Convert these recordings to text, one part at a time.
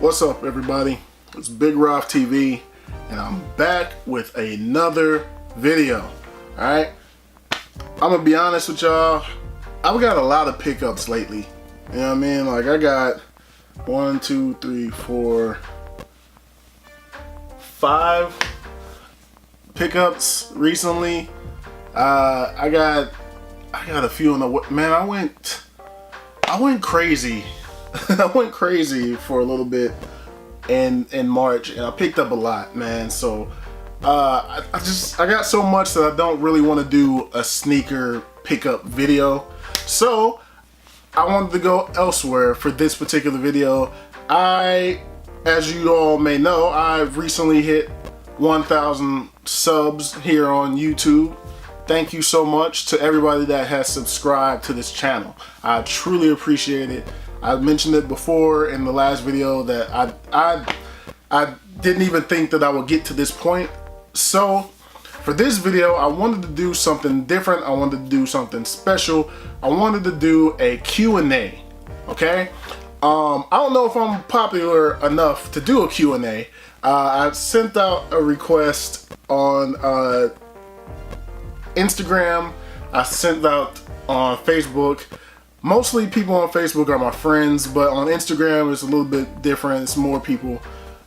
What's up, everybody? It's Big Roth TV, and I'm back with another video. Alright, I'm gonna be honest with y'all. I've got a lot of pickups lately. You know what I mean? Like, I got 1, 2, 3, 4, 5 pickups recently. I got a few in the man. I went crazy. I went crazy for a little bit in March, and I picked up a lot, man. So I got so much that I don't really want to do a sneaker pickup video. So I wanted to go elsewhere for this particular video. As you all may know, I've recently hit 1,000 subs here on YouTube. Thank you so much to everybody that has subscribed to this channel. I truly appreciate it. I mentioned it before in the last video that I didn't even think that I would get to this point. So for this video, I wanted to do something different. I wanted to do something special. I wanted to do a Q&A, okay? I don't know if I'm popular enough to do a Q&A. I sent out a request on Instagram. I sent out on Facebook. Mostly people on Facebook are my friends, but on Instagram it's a little bit different. It's more people.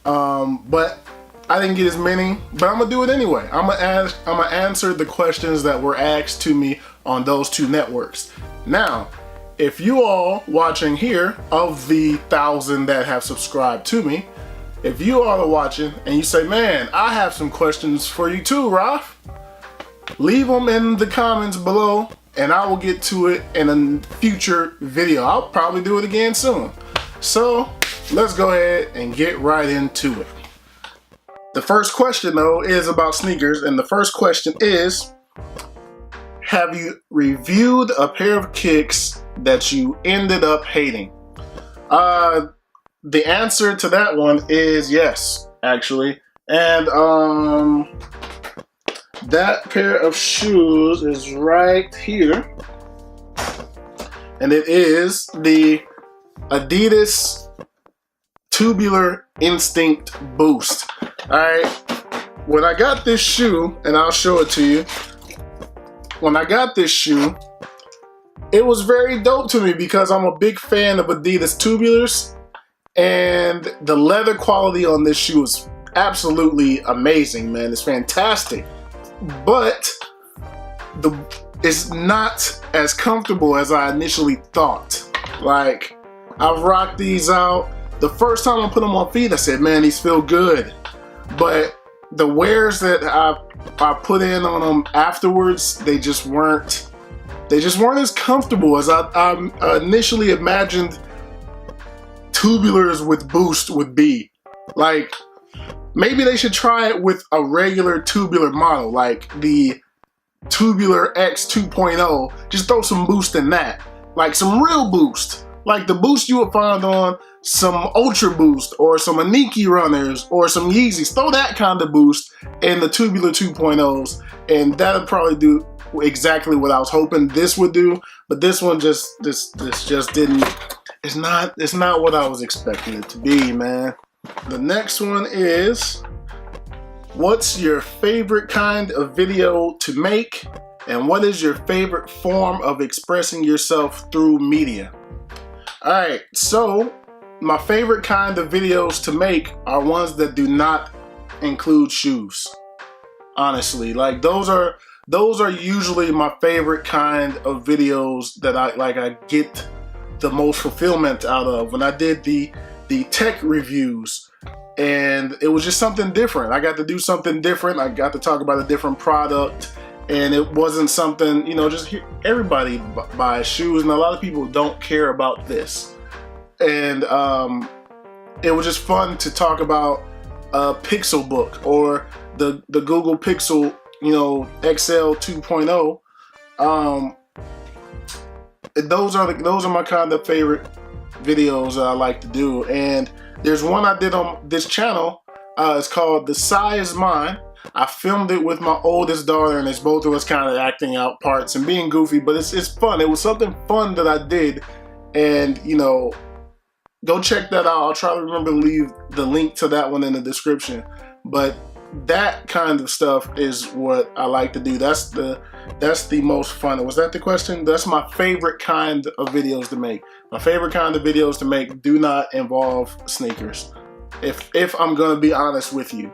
But I didn't get as many, but I'm gonna do it anyway. I'm gonna answer the questions that were asked to me on those two networks. Now, if you all watching here, of the 1,000 that have subscribed to me, if you all are watching and you say, man, I have some questions for you too, Ralph, leave them in the comments below and I will get to it in a future video. I'll probably do it again soon. So let's go ahead and get right into it. The first question though is about sneakers, and the first question is, have you reviewed a pair of kicks that you ended up hating? The answer to that one is yes, actually. And that pair of shoes is right here, and it is the Adidas Tubular Instinct Boost. Alright, when I got this shoe, and I'll show it to you, when I got this shoe, it was very dope to me because I'm a big fan of Adidas Tubulars, and the leather quality on this shoe is absolutely amazing, man. It's fantastic. But it's not as comfortable as I initially thought. Like, I've rocked these out. The first time I put them on feet, I said, man, these feel good. But the wears that I put in on them afterwards, they just weren't as comfortable as I initially imagined tubulars with Boost would be. Like, maybe they should try it with a regular tubular model, like the Tubular X 2.0. Just throw some Boost in that. Like some real Boost. Like the Boost you would find on some Ultra Boost or some Aniki runners or some Yeezys. Throw that kind of Boost in the Tubular 2.0s, and that'll probably do exactly what I was hoping this would do. But this one just didn't. It's not what I was expecting it to be, man. The next one is, what's your favorite kind of video to make, and what is your favorite form of expressing yourself through media? Alright, so my favorite kind of videos to make are ones that do not include shoes. Honestly, like those are usually my favorite kind of videos that I get the most fulfillment out of. When I did the tech reviews, and it was just something different. I got to do something different. I got to talk about a different product, and it wasn't something, you know, just everybody buys shoes, and a lot of people don't care about this. And it was just fun to talk about a Pixelbook or the Google Pixel, you know, XL 2.0. Those are my kind of favorite videos that I like to do. And there's one I did on this channel. It's called The Sigh Is Mine. I filmed it with my oldest daughter, and it's both of us kind of acting out parts and being goofy, but it's fun. It was something fun that I did, and you know, go check that out. I'll try to remember to leave the link to that one in the description. But that kind of stuff is what I like to do. That's the most fun. Was that the question? That's my favorite kind of videos to make. My favorite kind of videos to make do not involve sneakers. If I'm gonna be honest with you,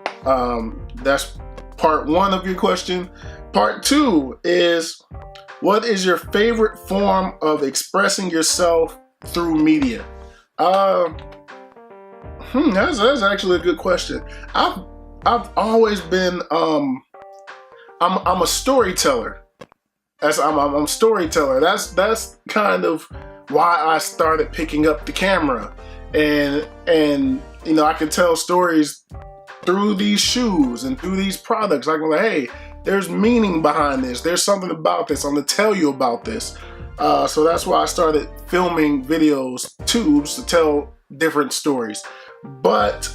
that's part one of your question. Part two is, what is your favorite form of expressing yourself through media? That's actually a good question. I've always been I'm a storyteller. I'm a storyteller. That's kind of why I started picking up the camera, and you know, I can tell stories through these shoes and through these products. I can go, hey, there's meaning behind this. There's something about this. I'm gonna tell you about this. So that's why I started filming videos, tubes, to tell different stories. But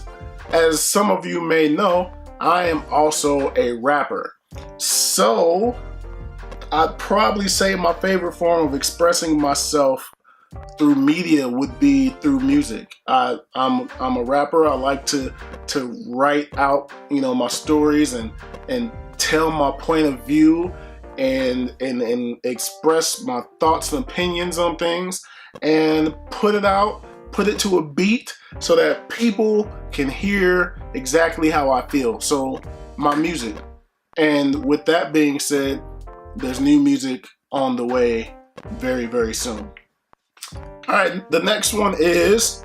as some of you may know, I am also a rapper. So I'd probably say my favorite form of expressing myself through media would be through music. I'm a rapper. I like to write out, you know, my stories and tell my point of view and express my thoughts and opinions on things and put it out, put it to a beat so that people can hear exactly how I feel. So my music. And with that being said, there's new music on the way very, very soon. All right, the next one is,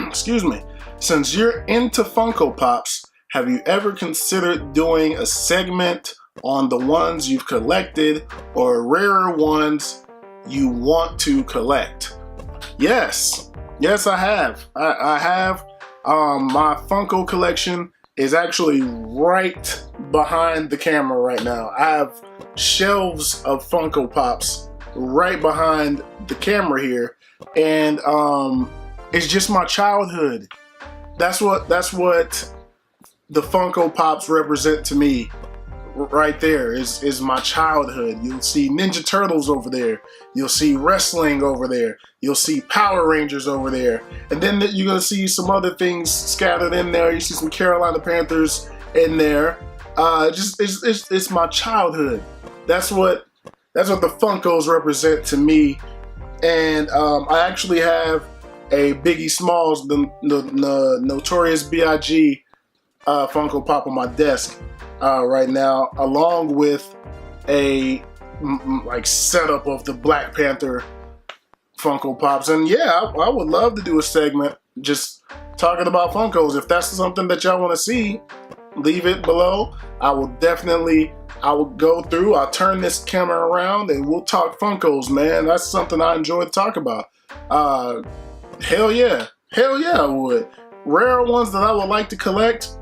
excuse me, since you're into Funko Pops, have you ever considered doing a segment on the ones you've collected or rarer ones you want to collect? Yes, I have. I have. My Funko collection is actually right behind the camera right now. I have shelves of Funko Pops right behind the camera here, and it's just my childhood. That's what the Funko Pops represent to me. Right there is my childhood. You'll see Ninja Turtles over there. You'll see wrestling over there. You'll see Power Rangers over there. And then you're gonna see some other things scattered in there. You see some Carolina Panthers in there. It's my childhood. That's what the Funkos represent to me. And I actually have a Biggie Smalls, the Notorious B.I.G. Funko Pop on my desk right now, along with a like setup of the Black Panther Funko Pops. And yeah, I would love to do a segment just talking about Funkos. If that's something that y'all want to see, leave it below. I will go through, I'll turn this camera around and we'll talk Funkos, man. That's something I enjoy to talk about. Hell yeah, I would. Rare ones that I would like to collect,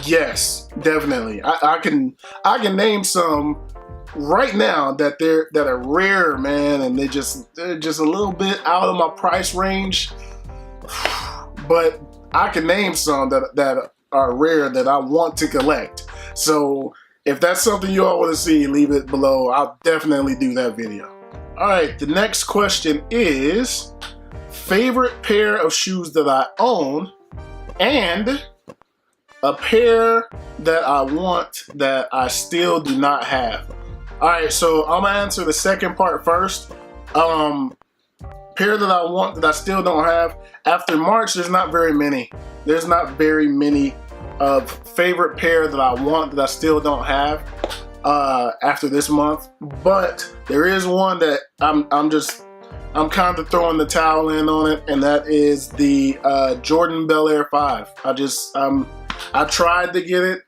yes, definitely. I can name some right now that are rare, man, and they're just a little bit out of my price range. But I can name some that are rare that I want to collect. So if that's something you all want to see, leave it below. I'll definitely do that video. All right, the next question is favorite pair of shoes that I own and a pair that I want that I still do not have. All right, so I'm gonna answer the second part first. Pair that I want that I still don't have. After March, there's not very many. There's not very many of favorite pair that I want that I still don't have after this month. But there is one that I'm kind of throwing the towel in on it, and that is the Jordan Bel Air 5. I tried to get it.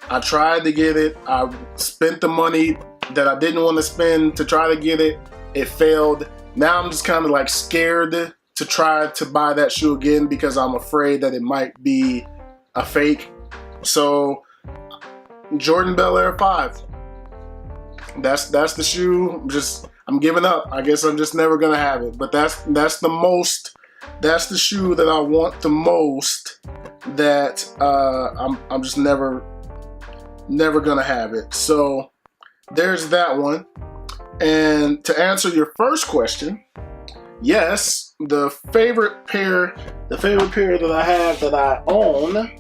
I spent the money that I didn't want to spend to try to get it. It failed. Now I'm just kind of like scared to try to buy that shoe again because I'm afraid that it might be a fake. So Jordan Bel Air 5. That's the shoe. I'm giving up. I guess I'm just never gonna have it. But that's the shoe that I want the most. That I'm just never gonna have it. So there's that one. And to answer your first question, yes, the favorite pair that I have that I own.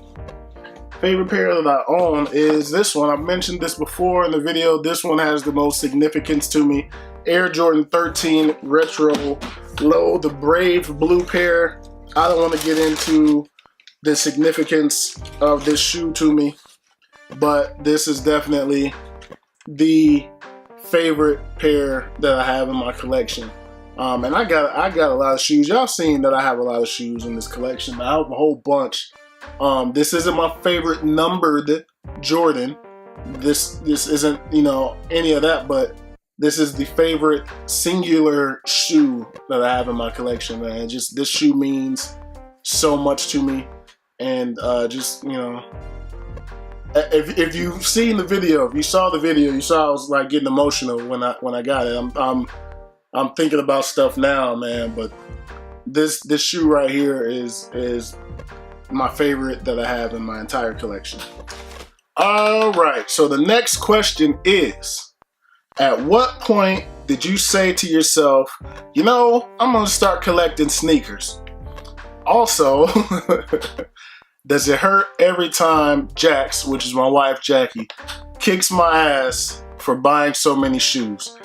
Favorite pair that I own is this one. I've mentioned this before in the video. This one has the most significance to me. Air Jordan 13 Retro Low, the Brave blue pair. I don't want to get into the significance of this shoe to me, but this is definitely the favorite pair that I have in my collection. And I got a lot of shoes. Y'all seen that I have a lot of shoes in this collection. I have a whole bunch. This isn't my favorite numbered Jordan. This isn't, you know, any of that, but this is the favorite singular shoe that I have in my collection, man. Just this shoe means so much to me, and just, you know, if you've seen the video, if you saw the video, you saw I was like getting emotional when I got it. I'm thinking about stuff now, man. But this shoe right here is my favorite that I have in my entire collection. All right, so the next question is, at what point did you say to yourself, you know, I'm gonna start collecting sneakers? Also, does it hurt every time Jax, which is my wife Jackie, kicks my ass for buying so many shoes?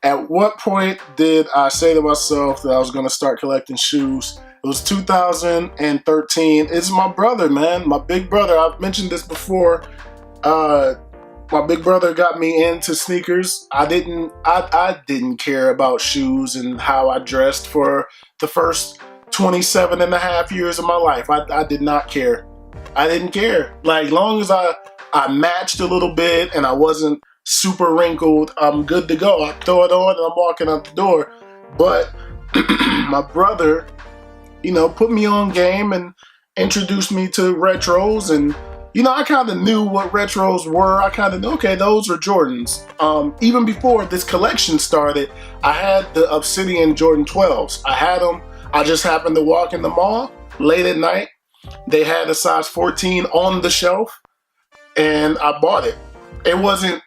At what point did I say to myself that I was gonna start collecting shoes? It was 2013. It's my brother, man, my big brother. I've mentioned this before. My big brother got me into sneakers. I didn't care about shoes and how I dressed for the first 27 and a half years of my life. I did not care. I didn't care. Like, long as I matched a little bit and I wasn't super wrinkled, I'm good to go. I throw it on and I'm walking out the door. But my brother, you know, put me on game and introduced me to retros, and you know, I kind of knew what retros were. I kind of knew, okay, those are Jordans. Even before this collection started, I had the Obsidian Jordan 12s. I had them. I just happened to walk in the mall late at night. They had a size 14 on the shelf, and I bought it. It wasn't,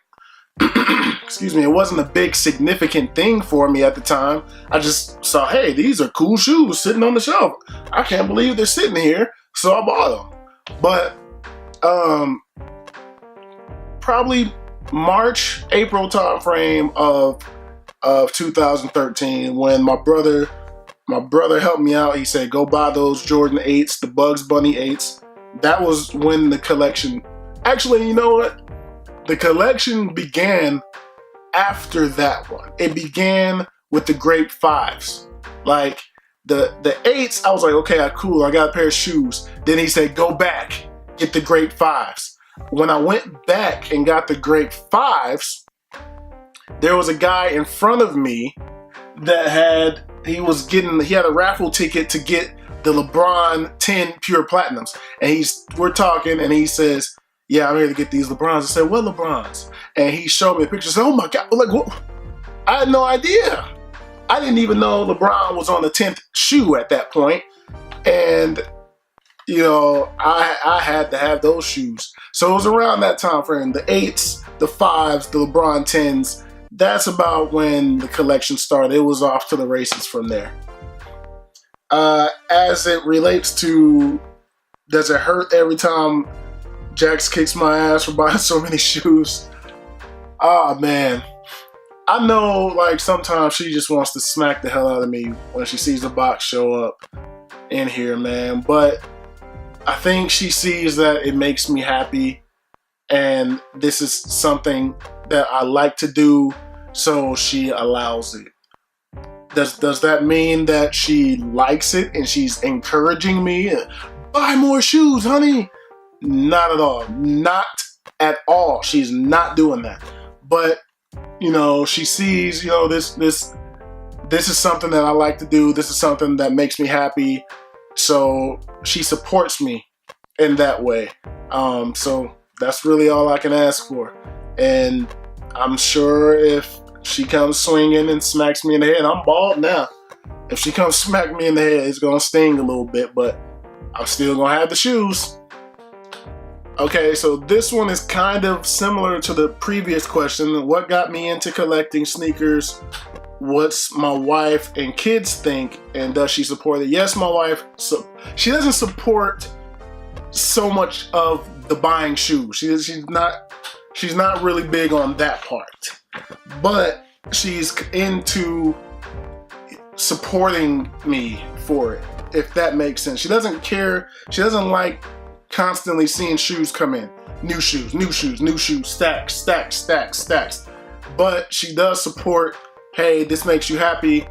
excuse me, it wasn't a big significant thing for me at the time. I just saw, hey, these are cool shoes sitting on the shelf. I can't believe they're sitting here, so I bought them. But probably March, April time frame of 2013, when my brother helped me out. He said, go buy those Jordan 8s, the Bugs Bunny 8s. That was when the collection, actually, you know what? The collection began after that one. It began with the Grape 5s. Like, the 8s, I was like, okay, cool, I got a pair of shoes. Then he said, go back, get the Grape 5s. When I went back and got the Grape 5s, there was a guy in front of me that had a raffle ticket to get the LeBron 10 Pure Platinums. And we're talking, and he says, yeah, I'm here to get these LeBrons. I said, what LeBrons? And he showed me a picture. I said, oh my God, like, what? I had no idea. I didn't even know LeBron was on the 10th shoe at that point. And, you know, I had to have those shoes. So it was around that time frame, the 8s, the 5s, the LeBron 10s. That's about when the collection started. It was off to the races from there. As it relates to, does it hurt every time Jax kicks my ass for buying so many shoes? Ah, man. I know, like, sometimes she just wants to smack the hell out of me when she sees the box show up in here, man. But I think she sees that it makes me happy, and this is something that I like to do, so she allows it. Does that mean that she likes it and she's encouraging me? Buy more shoes, honey. Not at all. Not at all. She's not doing that. But, you know, she sees, you know, this is something that I like to do. This is something that makes me happy. So she supports me in that way. So that's really all I can ask for. And I'm sure if she comes swinging and smacks me in the head, I'm bald now. If she comes smack me in the head, it's going to sting a little bit, but I'm still going to have the shoes. Okay, so this one is kind of similar to the previous question. What got me into collecting sneakers? What's my wife and kids think, and does she support it? Yes, my wife, so she doesn't support so much of the buying shoes. She's not really big on that part, but she's into supporting me for it, if that makes sense. She doesn't care. She doesn't like constantly seeing shoes come in. New shoes, new shoes, new shoes, stacks, stacks, stacks, stacks. But she does support, hey, this makes you happy.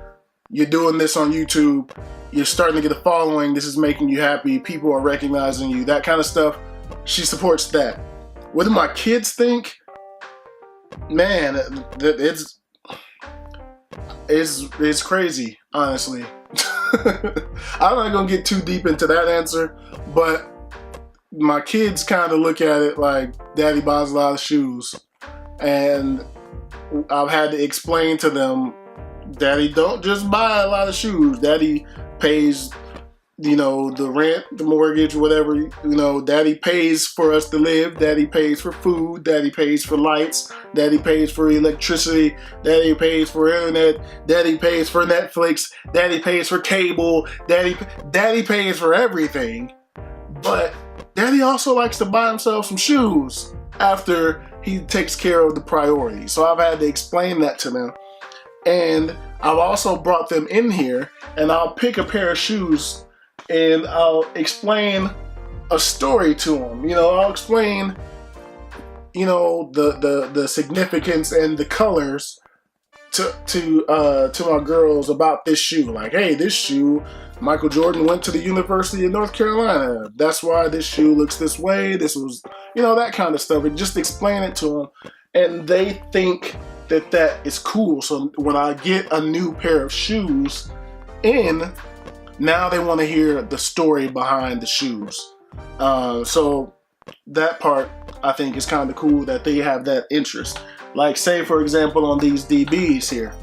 You're doing this on YouTube. You're starting to get a following. This is making you happy. People are recognizing you. That kind of stuff. She supports that. What do my kids think? Man, it's crazy, honestly. I'm not gonna get too deep into that answer, but my kids kind of look at it like Daddy buys a lot of shoes, and I've had to explain to them, Daddy don't just buy a lot of shoes. Daddy pays, you know, the rent, the mortgage, whatever, you know, Daddy pays for us to live. Daddy pays for food. Daddy pays for lights. Daddy pays for electricity. Daddy pays for internet. Daddy pays for Netflix. Daddy pays for cable. Daddy pays for everything. But Daddy also likes to buy himself some shoes after he takes care of the priorities. So I've had to explain that to them. And I've also brought them in here, and I'll pick a pair of shoes and I'll explain a story to them. You know, I'll explain, you know, the significance and the colors to my girls about this shoe. Like, hey, this shoe, Michael Jordan went to the University of North Carolina. That's why this shoe looks this way. This was, you know, that kind of stuff. And just explain it to them, and they think that is cool. So when I get a new pair of shoes in, now they want to hear the story behind the shoes. So that part, I think, is kind of cool that they have that interest. Like, say, for example, on these DBs here,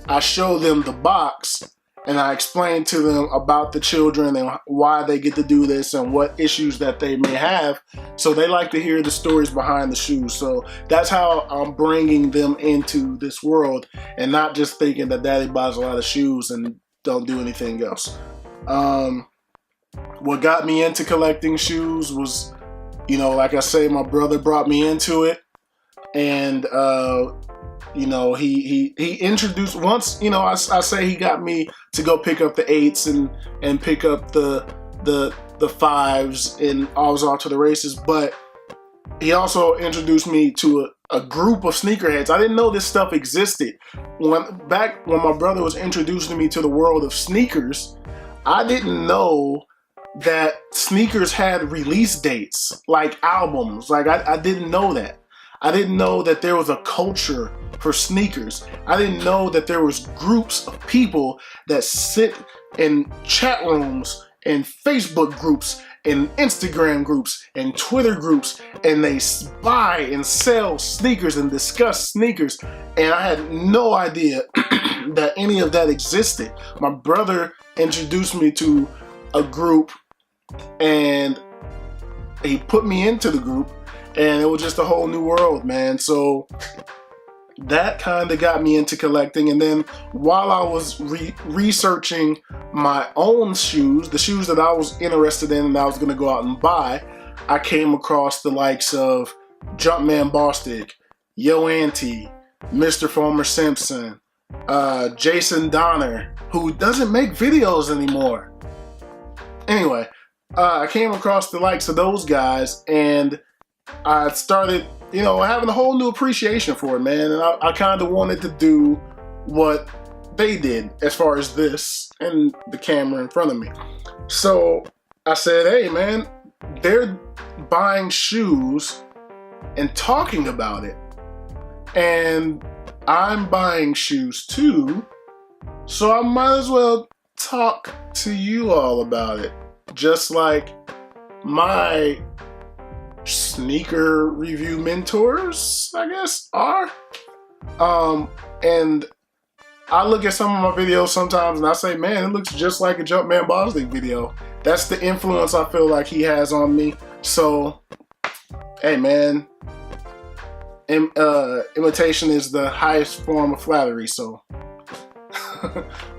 I show them the box and I explain to them about the children and why they get to do this and what issues that they may have. So they like to hear the stories behind the shoes. So that's how I'm bringing them into this world, and not just thinking that Daddy buys a lot of shoes and don't do anything else. What got me into collecting shoes was, you know, like I say, my brother brought me into it. And, you know, he introduced, once, you know, I say he got me to go pick up the 8s and pick up the 5s and I was off to the races. But he also introduced me to a group of sneakerheads. I didn't know this stuff existed. Back when my brother was introducing me to the world of sneakers, I didn't know that sneakers had release dates, like albums. Like, I didn't know that. I didn't know that there was a culture for sneakers. I didn't know that there was groups of people that sit in chat rooms and Facebook groups and Instagram groups and Twitter groups, and they buy and sell sneakers and discuss sneakers. And I had no idea that any of that existed. My brother introduced me to a group, and he put me into the group, and it was just a whole new world, man. So that kind of got me into collecting. And then while I was researching my own shoes, the shoes that I was interested in and I was going to go out and buy, I came across the likes of Jumpman Bostic, Yo Auntie, Mr. Farmer Simpson, Jason Donner, who doesn't make videos anymore. Anyway, I came across the likes of those guys, and I started, you know, having a whole new appreciation for it, man. And I kind of wanted to do what they did as far as this and the camera in front of me. So I said, hey, man, they're buying shoes and talking about it, and I'm buying shoes too. So I might as well talk to you all about it, just like my sneaker review mentors, I guess, are. And I look at some of my videos sometimes and I say, man, it looks just like a Jumpman Bostic video. That's the influence I feel like he has on me. So, hey man, imitation is the highest form of flattery, so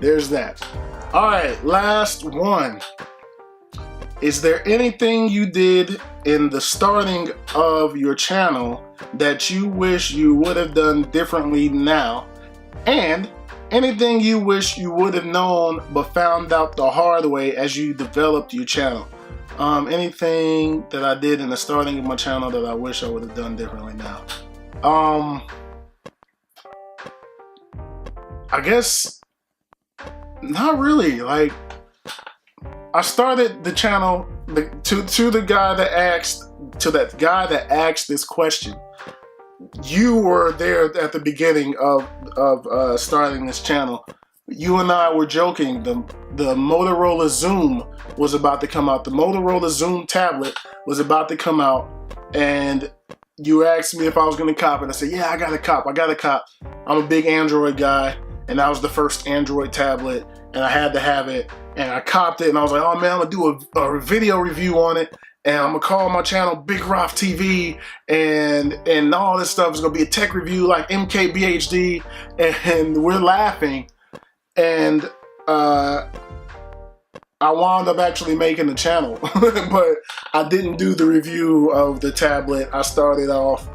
there's that. Alright, last one. Is there anything you did in the starting of your channel that you wish you would have done differently now? And anything you wish you would have known but found out the hard way as you developed your channel? Anything that I did in the starting of my channel that I wish I would have done differently now? I guess not really. Like, I started the channel to the guy that asked this question. You were there at the beginning of starting this channel. You and I were joking. The Motorola Zoom was about to come out. The Motorola Zoom tablet was about to come out, and you asked me if I was going to cop it. I said, yeah, I got a cop. I'm a big Android guy, and that was the first Android tablet, and I had to have it. And I copped it, and I was like, oh man, I'm gonna do a video review on it, and I'm gonna call my channel Big Roth TV, and all this stuff is gonna be a tech review like MKBHD, and we're laughing. And I wound up actually making the channel, but I didn't do the review of the tablet. I started off,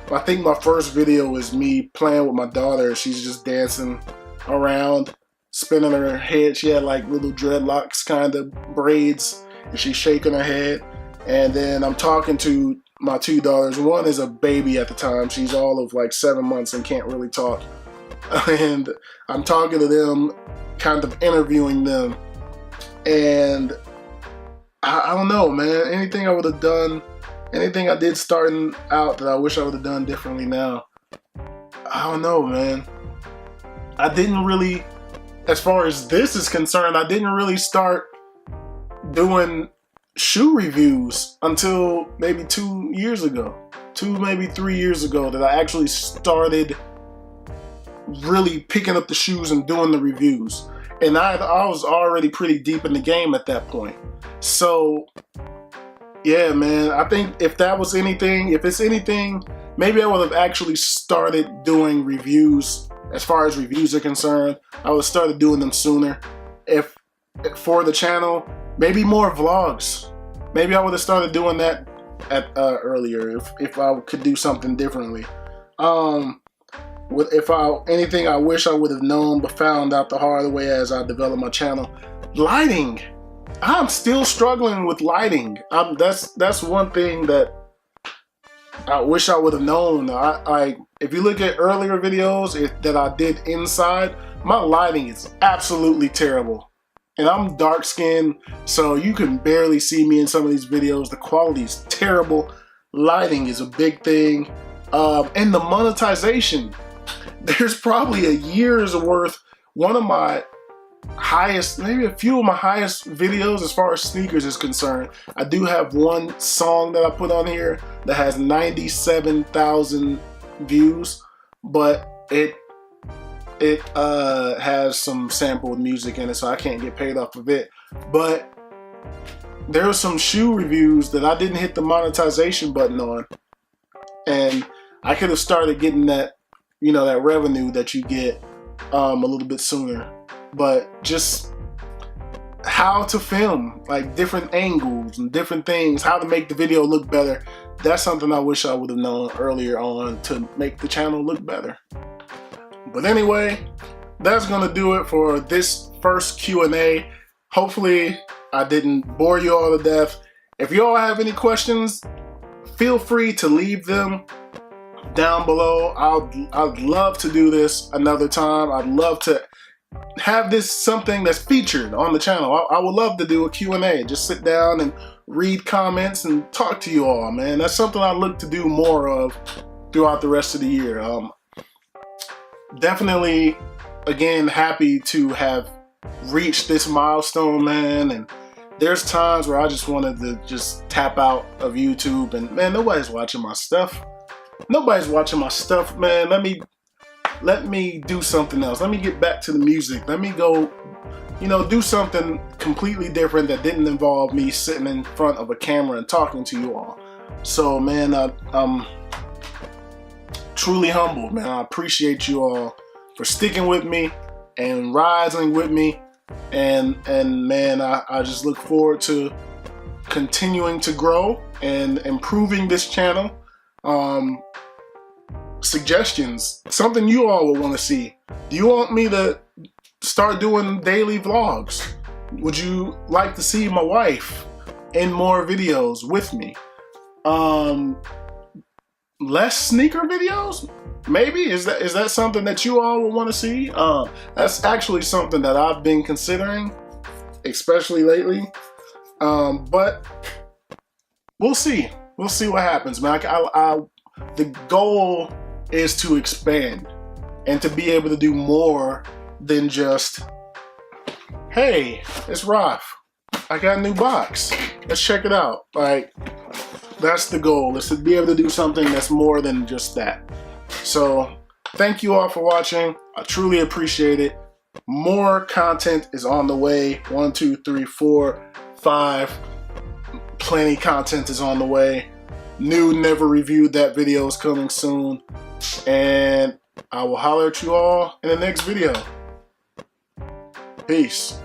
I think my first video was me playing with my daughter. She's just dancing around, spinning her head. She had like little dreadlocks kind of braids, and she's shaking her head. And then I'm talking to my two daughters. One is a baby at the time. She's all of like 7 months and can't really talk. And I'm talking to them, kind of interviewing them. And I don't know, man. Anything I would have done, anything I did starting out that I wish I would have done differently now. I don't know, man. I didn't really, as far as this is concerned, I didn't really start doing shoe reviews until maybe 2 years ago. 2, maybe 3 years ago that I actually started really picking up the shoes and doing the reviews. And I was already pretty deep in the game at that point. So, yeah, man, I think if it's anything, maybe I would have actually started doing reviews. As far as reviews are concerned, I would have started doing them sooner. If for the channel, maybe more vlogs. Maybe I would have started doing that earlier if I could do something differently. Anything I wish I would have known but found out the hard way as I developed my channel. Lighting. I'm still struggling with lighting. That's one thing that I wish I would have known. If you look at earlier videos that I did inside, my lighting is absolutely terrible. And I'm dark skinned, so you can barely see me in some of these videos. The quality is terrible. Lighting is a big thing. And the monetization. There's probably a year's worth, one of my highest, maybe a few of my highest videos as far as sneakers is concerned. I do have one song that I put on here that has 97,000 views, but it has some sampled music in it, so I can't get paid off of it. But there are some shoe reviews that I didn't hit the monetization button on, and I could have started getting that, you know, that revenue that you get a little bit sooner. But just how to film, like different angles and different things, how to make the video look better. That's something I wish I would have known earlier on to make the channel look better. But anyway, that's gonna do it for this first Q&A. Hopefully I didn't bore you all to death. If you all have any questions, feel free to leave them down below. I'd love to do this another time. I'd love to have this something that's featured on the channel. I would love to do a Q&A. Just sit down and read comments and talk to you all, man. That's something I look to do more of throughout the rest of the year. Definitely, again, happy to have reached this milestone, man. And there's times where I just wanted to just tap out of YouTube and, man, nobody's watching my stuff. Nobody's watching my stuff, man. Let me do something else. Let me get back to the music. Let me go you know, do something completely different that didn't involve me sitting in front of a camera and talking to you all. So man, I'm truly humbled, man. I appreciate you all for sticking with me and rising with me, and man, I just look forward to continuing to grow and improving this channel. Suggestions, something you all will want to see. Do you want me to start doing daily vlogs? Would you like to see my wife in more videos with me? Less sneaker videos? Maybe? Is that something that you all will want to see? That's actually something that I've been considering, especially lately. But we'll see. We'll see what happens, man. The goal is to expand and to be able to do more than just, hey, it's Raph, I got a new box, let's check it out. Like, that's the goal, is to be able to do something that's more than just that. So thank you all for watching. I truly appreciate it. More content is on the way. 1, 2, 3, 4, 5. Plenty content is on the way. New Never Reviewed That video is coming soon. And I will holler at you all in the next video. Peace.